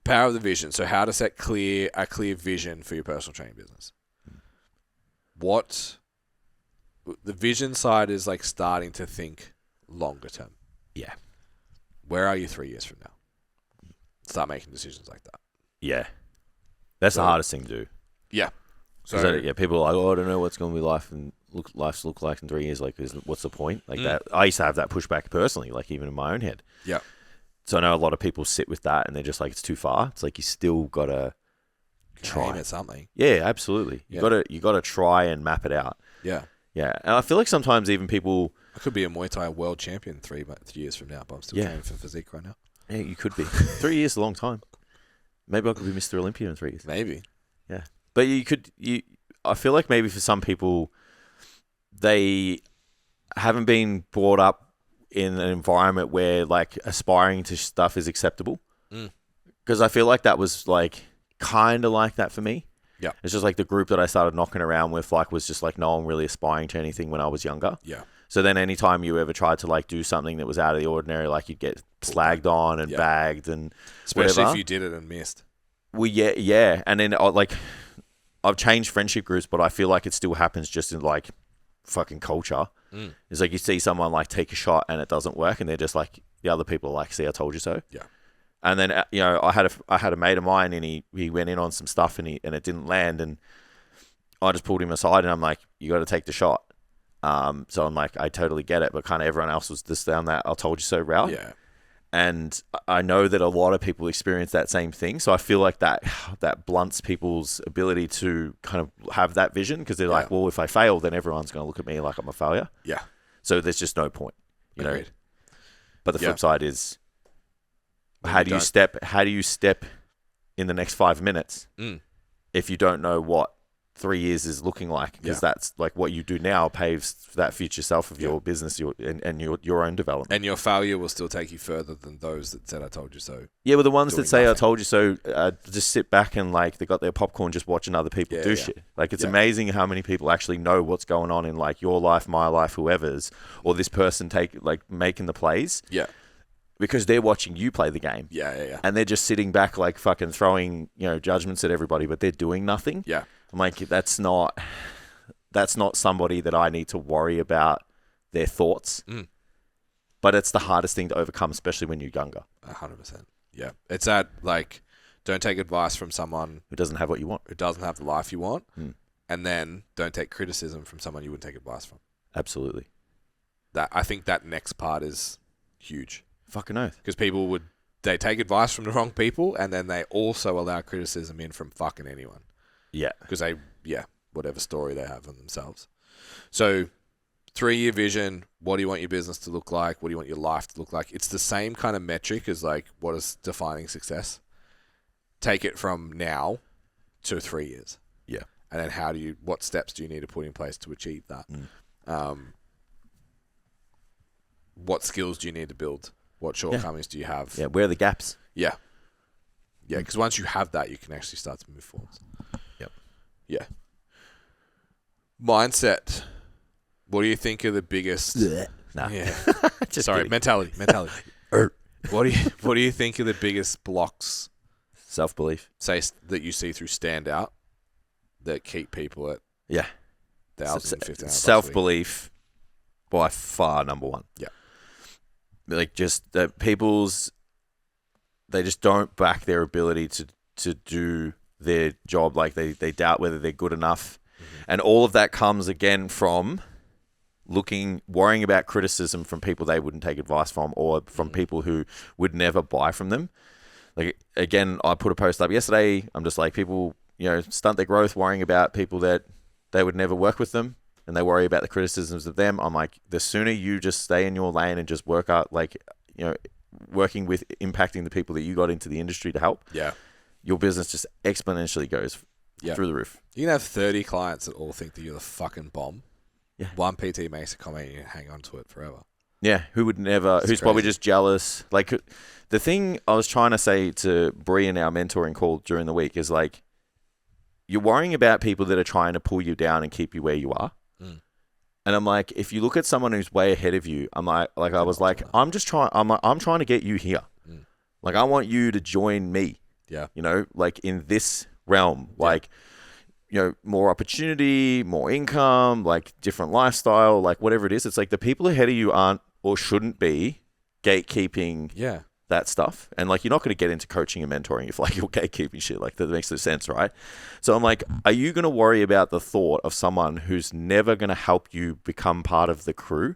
Power of the vision. So how to set a clear vision for your personal training business. What the vision side is like starting to think longer term. Yeah. Where are you 3 years from now? Start making decisions like that. Yeah. That's the hardest thing to do. Yeah. So people are like, oh, I don't know what's going to be life's look like in 3 years. Like, what's the point? Like that. I used to have that pushback personally, like even in my own head. Yeah. So I know a lot of people sit with that and they're just like, it's too far. It's like you still gotta try aim at something. Yeah, absolutely. You gotta try and map it out. Yeah. Yeah, and I feel like sometimes even people. I could be a Muay Thai world champion 3 years from now, but I'm still training for physique right now. Yeah, you could be. 3 years is a long time. Maybe I could be Mr. Olympia in 3 years. Maybe. Yeah. But I feel like maybe for some people, they haven't been brought up in an environment where like aspiring to stuff is acceptable. Because I feel like that was like kind of like that for me. Yeah. It's just like the group that I started knocking around with like was just like no one really aspiring to anything when I was younger. Yeah. So then anytime you ever tried to like do something that was out of the ordinary, like you'd get slagged on and bagged and especially whatever. if you did it and missed. Well, yeah. And then like I've changed friendship groups, but I feel like it still happens just in like fucking culture. It's like you see someone like take a shot and it doesn't work and they're just like, the other people are like, see, I told you so. Yeah. And then, I had a mate of mine and he went in on some stuff and it didn't land and I just pulled him aside and I'm like, you got to take the shot. So I'm like, I totally get it, but kind of everyone else was just down that I told you so route. Yeah. And I know that a lot of people experience that same thing. So I feel like that blunts people's ability to kind of have that vision because they're like, well, if I fail, then everyone's going to look at me like I'm a failure. Yeah. So there's just no point, Agreed. know. But the flip side is, how do you step in the next 5 minutes if you don't know what 3 years is looking like? Because that's like what you do now paves that future self of your business, and your own development. And your failure will still take you further than those that said I told you so. Yeah, well, the ones that say nothing. I told you so just sit back and like they got their popcorn just watching other people do shit. Like it's amazing how many people actually know what's going on in like your life, my life, whoever's, or this person making the plays. Yeah. Because they're watching you play the game. Yeah. And they're just sitting back like fucking throwing, judgments at everybody, but they're doing nothing. Yeah. I'm like, that's not somebody that I need to worry about their thoughts. But it's the hardest thing to overcome, especially when you're younger. 100%. Yeah. It's that, like, don't take advice from someone who doesn't have what you want. Who doesn't have the life you want. And then don't take criticism from someone you wouldn't take advice from. Absolutely. I think that next part is huge. Fucking oath. Because they take advice from the wrong people and then they also allow criticism in from fucking anyone. Yeah. Because whatever story they have on themselves. So 3-year vision, what do you want your business to look like? What do you want your life to look like? It's the same kind of metric as like what is defining success. Take it from now to 3 years. Yeah. And then what steps do you need to put in place to achieve that? What skills do you need to build? What shortcomings do you have? Yeah, where are the gaps? Yeah. Yeah, because once you have that, you can actually start to move forward. Yep. Yeah. Mindset. What do you think are the biggest... Nah. Yeah. Sorry, kidding. Mentality. What do you think are the biggest blocks? Self-belief. Say that you see through Standout that keep people at 1,000, 1,500 self-belief by far number one. Yeah. Like just that they just don't back their ability to do their job. Like they doubt whether they're good enough. And all of that comes again from worrying about criticism from people they wouldn't take advice from or from people who would never buy from them. Like, again, I put a post up yesterday. I'm just like, people, stunt their growth worrying about people that they would never work with them. And they worry about the criticisms of them. I'm like, the sooner you just stay in your lane and just work out, working with impacting the people that you got into the industry to help, your business just exponentially goes through the roof. You can have 30 clients that all think that you're the fucking bomb. Yeah. One PT makes a comment and you hang on to it forever. Yeah, who's probably just jealous. Like, the thing I was trying to say to Bree in our mentoring call during the week is like, you're worrying about people that are trying to pull you down and keep you where you are. And I'm like, if you look at someone who's way ahead of you, I'm like, I'm trying to get you here. Like, I want you to join me. Yeah. You know, like in this realm, like, you know, more opportunity, more income, like different lifestyle, like whatever it is. It's like the people ahead of you aren't or shouldn't be gatekeeping that stuff. And like, you're not going to get into coaching and mentoring if like you're gatekeeping shit. Like that makes no sense, right? So I'm like, are you going to worry about the thought of someone who's never going to help you become part of the crew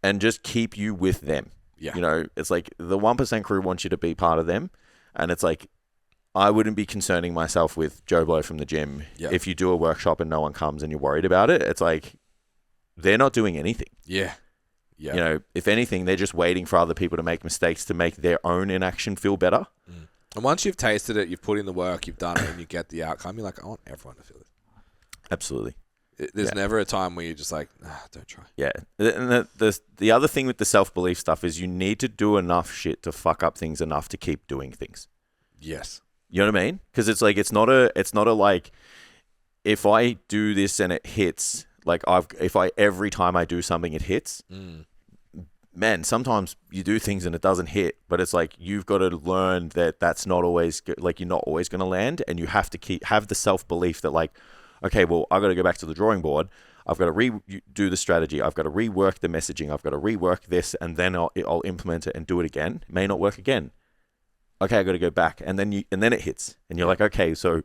and just keep you with them? Yeah. You know, it's like the 1% crew wants you to be part of them. And it's like, I wouldn't be concerning myself with Joe Blow from the gym. If you do a workshop and no one comes and you're worried about it, it's like, they're not doing anything. Yeah. You know, if anything, they're just waiting for other people to make mistakes to make their own inaction feel better. And once you've tasted it, you've put in the work, you've done it, and you get the outcome, you're like, I want everyone to feel this. Absolutely. There's never a time where you're just like, don't try. Yeah. And the other thing with the self-belief stuff is you need to do enough shit to fuck up things enough to keep doing things. Yes. You know what I mean? Because it's like, it's not a like, if I do this and it hits, like every time I do something, it hits. Man, sometimes you do things and it doesn't hit, but it's like, you've got to learn that that's not always like, you're not always going to land, and you have to have the self-belief that like, okay, well, I've got to go back to the drawing board. I've got to redo the strategy. I've got to rework the messaging. I've got to rework this, and then I'll implement it and do it again. It may not work again. Okay, I got to go back, and then it hits, and you're like, okay, so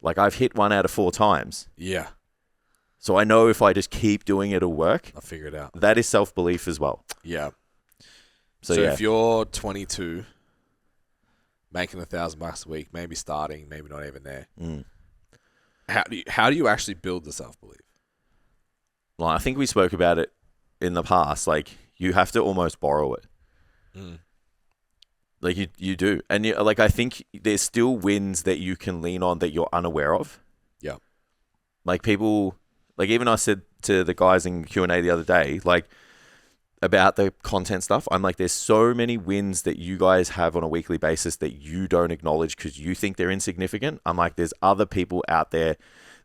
like I've hit 1 out of 4 times. Yeah. So I know if I just keep doing it, it'll work. I'll figure it out. That is self-belief as well. Yeah. So if you're 22, making $1,000 a week, maybe starting, maybe not even there, how do you actually build the self-belief? Well, I think we spoke about it in the past. Like, you have to almost borrow it. Like you do. And like, I think there's still wins that you can lean on that you're unaware of. Yeah. Like people, like even I said to the guys in Q&A the other day, like about the content stuff, I'm like, there's so many wins that you guys have on a weekly basis that you don't acknowledge because you think they're insignificant. I'm like, there's other people out there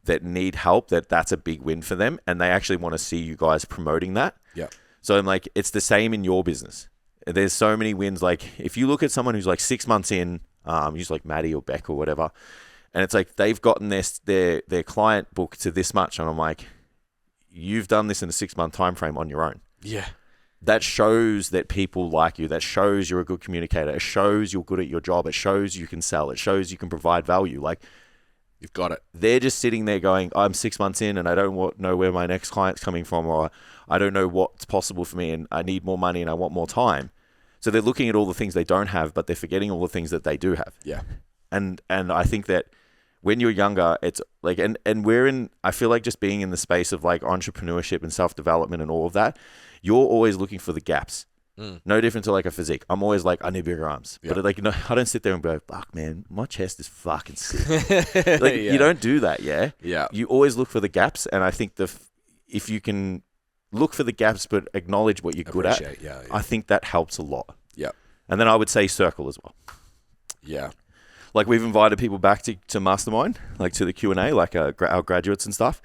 that need help that's a big win for them, and they actually want to see you guys promoting that. Yeah. So I'm like, it's the same in your business. There's so many wins. Like if you look at someone who's like 6 months in, use like Maddie or Beck or whatever, and it's like they've gotten their client book to this much, and I'm like, you've done this in a 6-month time frame on your own. Yeah. That shows that people like you. That shows you're a good communicator. It shows you're good at your job. It shows you can sell. It shows you can provide value. Like, you've got it. They're just sitting there going, I'm 6 months in and I don't know where my next client's coming from, or I don't know what's possible for me and I need more money and I want more time. So they're looking at all the things they don't have, but they're forgetting all the things that they do have. Yeah. And I think that when you're younger, it's like, and I feel like just being in the space of like entrepreneurship and self-development and all of that, you're always looking for the gaps. No different to like a physique. I'm always like, I need bigger arms. But like, I don't sit there and go, fuck man, my chest is fucking sick. Like you don't do that. Yeah. Yeah. You always look for the gaps. And I think if you can look for the gaps, but acknowledge what you're good at, I think that helps a lot. Yeah. And then I would say circle as well. Yeah. Like we've invited people back to Mastermind, like to the Q&A, like our graduates and stuff.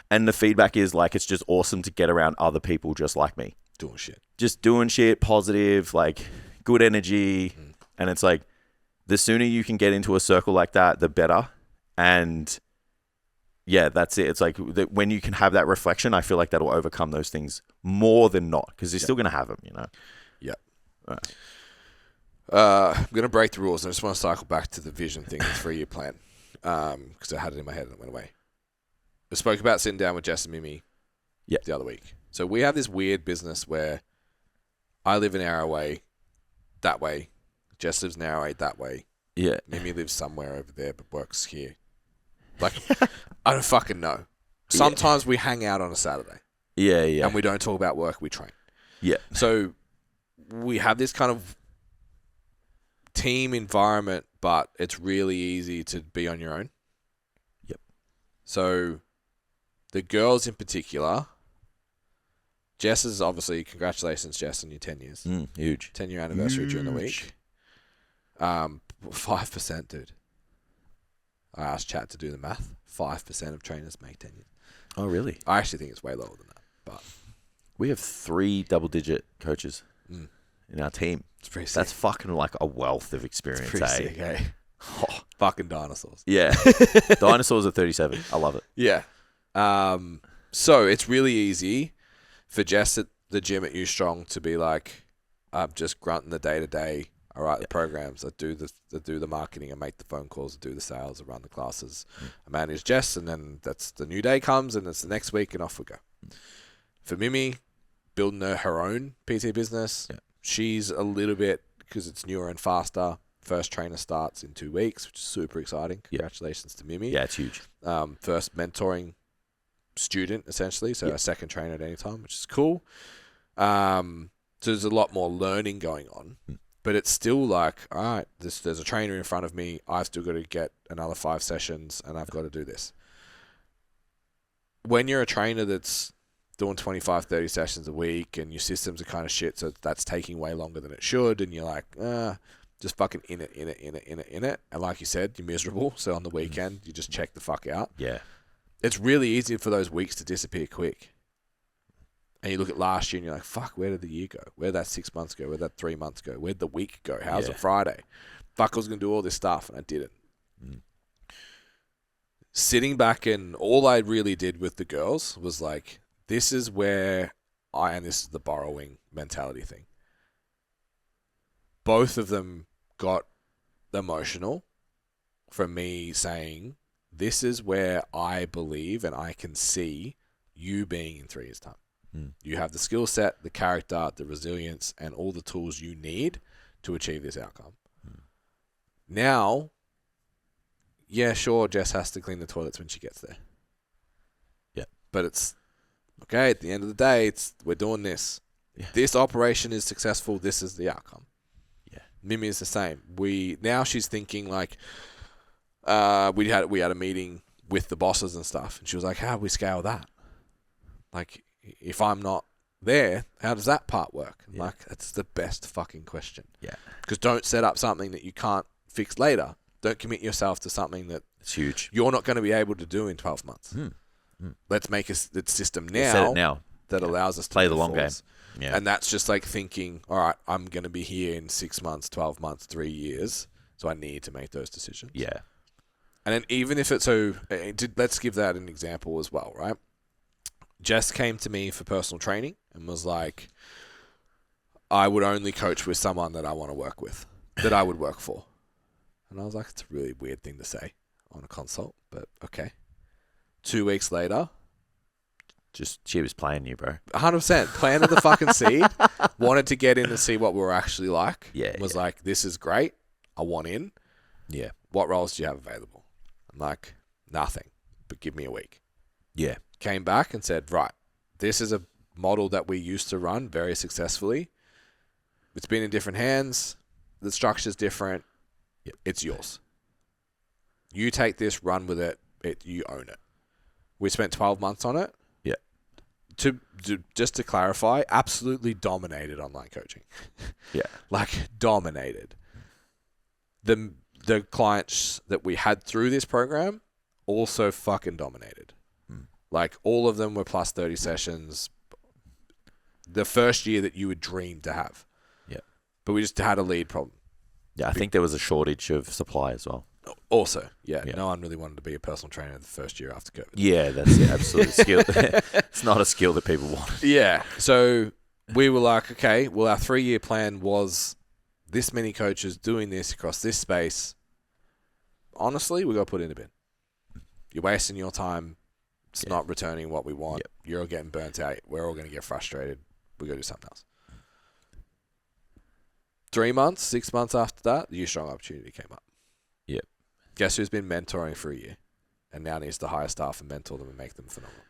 And the feedback is like, it's just awesome to get around other people just like me. Doing shit. Just doing shit, positive, like good energy. And it's like, the sooner you can get into a circle like that, the better. And yeah, that's it. It's like when you can have that reflection, I feel like that'll overcome those things more than not, because you're still going to have them, you know? Yeah. Right. I'm going to break the rules. I just want to cycle back to the vision thing, the 3-year plan, because I had it in my head and it went away. I spoke about sitting down with Jess and Mimi the other week. So we have this weird business where I live an hour away that way. Jess lives an hour away that way. Yeah. Mimi lives somewhere over there but works here. Like, I don't fucking know. Sometimes we hang out on a Saturday. Yeah, yeah. And we don't talk about work, we train. Yeah. So we have this kind of team environment, but it's really easy to be on your own. Yep. So the girls in particular, Jess is obviously, congratulations, Jess, on your 10 years. Huge. 10-year anniversary during the week. 5%, dude. I asked Chat to do the math. 5% of trainers make 10 years. Oh, really? I actually think it's way lower than that. But we have 3 double-digit coaches in our team. It's pretty sick. That's fucking like a wealth of experience. It's pretty sick, eh? Fucking dinosaurs. Yeah. Dinosaurs are 37. I love it. Yeah. So it's really easy for Jess at the gym at U Strong to be like, I'm just grunting the day to day. I write the programs. I do the marketing. I make the phone calls. I do the sales. I run the classes. I manage Jess, and then that's the new day comes, and it's the next week, and off we go. For Mimi, building her own PT business, she's a little bit, because it's newer and faster. First trainer starts in 2 weeks, which is super exciting. Congratulations to Mimi. Yeah, it's huge. First mentoring student, essentially. So a second trainer at any time, which is cool. So there's a lot more learning going on. But it's still like, all right, there's a trainer in front of me. I've still got to get another 5 sessions, and I've got to do this. When you're a trainer that's doing 25, 30 sessions a week, and your systems are kind of shit, so that's taking way longer than it should, and you're like, just fucking in it. And like you said, you're miserable. So on the weekend, you just check the fuck out. Yeah. It's really easy for those weeks to disappear quick. And you look at last year and you're like, fuck, where did the year go? Where did that 6 months go? Where did that 3 months go? Where'd the week go? How's it Friday? Fuck, I was going to do all this stuff and I didn't. Sitting back, and all I really did with the girls was like, this is where and this is the borrowing mentality thing. Both of them got emotional from me saying, this is where I believe and I can see you being in 3 years' time. You have the skill set, the character, the resilience, and all the tools you need to achieve this outcome. Now, yeah, sure, Jess has to clean the toilets when she gets there. Yeah. But it's, okay, at the end of the day, we're doing this. Yeah. This operation is successful, this is the outcome. Yeah. Mimi is the same. Now she's thinking like, we had a meeting with the bosses and stuff, and she was like, how do we scale that? Like, if I'm not there, how does that part work? Yeah. Like, that's the best fucking question. Yeah. Because don't set up something that you can't fix later. Don't commit yourself to something that it's huge. You're not going to be able to do in 12 months. Let's make a system now, that allows us to play the long game. Yeah. And that's just like thinking, all right, I'm going to be here in 6 months, 12 months, 3 years. So I need to make those decisions. Yeah. And then even if it's let's give that an example as well, right? Jess came to me for personal training and was like, I would only coach with someone that I want to work with, that I would work for. And I was like, it's a really weird thing to say on a consult, but okay. 2 weeks later, she was playing you, bro. 100%. Planted the fucking seed, wanted to get in and see what we were actually like. Was like, this is great. I want in. Yeah. What roles do you have available? I'm like, nothing, but give me a week. Yeah. Came back and said, right, this is a model that we used to run very successfully. It's been in different hands. The structure's different. It's yours. You take this, run with it. You own it. We spent 12 months on it. Yeah. Just to clarify, absolutely dominated online coaching. Yeah. Like, dominated. The clients that we had through this program also fucking dominated. Like, all of them were plus 30 sessions. The first year that you would dream to have. Yeah. But we just had a lead problem. Yeah, I think there was a shortage of supply as well. Also, no one really wanted to be a personal trainer the first year after COVID. Yeah, that's the absolute skill. It's not a skill that people want. Yeah. So we were like, okay, well, our 3-year plan was this many coaches doing this across this space. Honestly, we got to put it in a bin. You're wasting your time. It's not returning what we want. Yep. You're all getting burnt out. We're all going to get frustrated. We got to do something else. 3 months, 6 months after that, the U-Strong opportunity came up. Yep. Guess who's been mentoring for a year and now needs to hire staff and mentor them and make them phenomenal?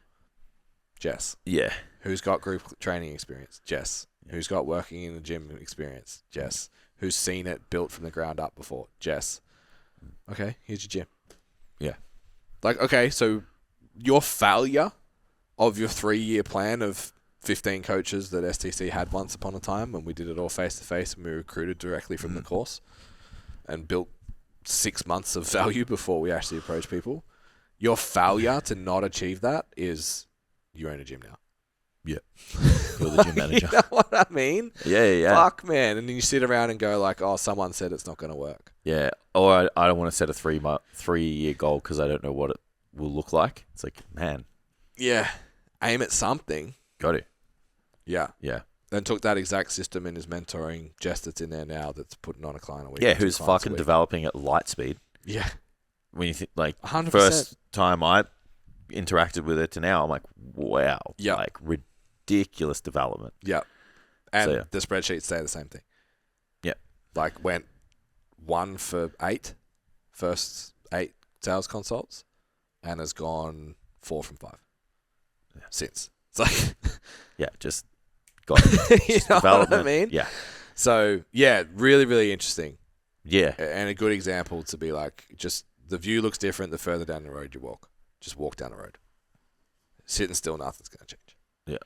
Jess. Yeah. Who's got group training experience? Jess. Yeah. Who's got working in the gym experience? Jess. Who's seen it built from the ground up before? Jess. Okay, here's your gym. Yeah. Like, okay, so your failure of your 3-year plan of 15 coaches that STC had once upon a time when we did it all face-to-face and we recruited directly from the course and built 6 months of value before we actually approached people. Your failure to not achieve that is you own a gym now. Yeah. You're the gym manager. You know what I mean? Yeah. Fuck, man. And then you sit around and go like, oh, someone said it's not going to work. Yeah. Or I don't want to set a 3-year goal because I don't know what it will look like. It's like, man, Yeah. Aim at something. got to. Yeah. Yeah. And took that exact system and is mentoring Jess that's in there now that's putting on a client a week. Yeah, 2 who's clients a fucking week. developing at light speed. Yeah. When you think, like, 100%. first time I interacted with it to now, I'm like, wow. Yeah. Like, ridiculous development. Yeah. And So, yeah. the spreadsheets say the same thing. Yeah. Like, went 1 for 8, first 8 sales consults, and has gone 4 from 5 since. It's like... Yeah, just got it. You know what I mean? Yeah. So, yeah, really, really interesting. Yeah. And a good example to be like, just the view looks different the further down the road you walk. Just walk down the road. Sitting still, nothing's going to change. Yeah.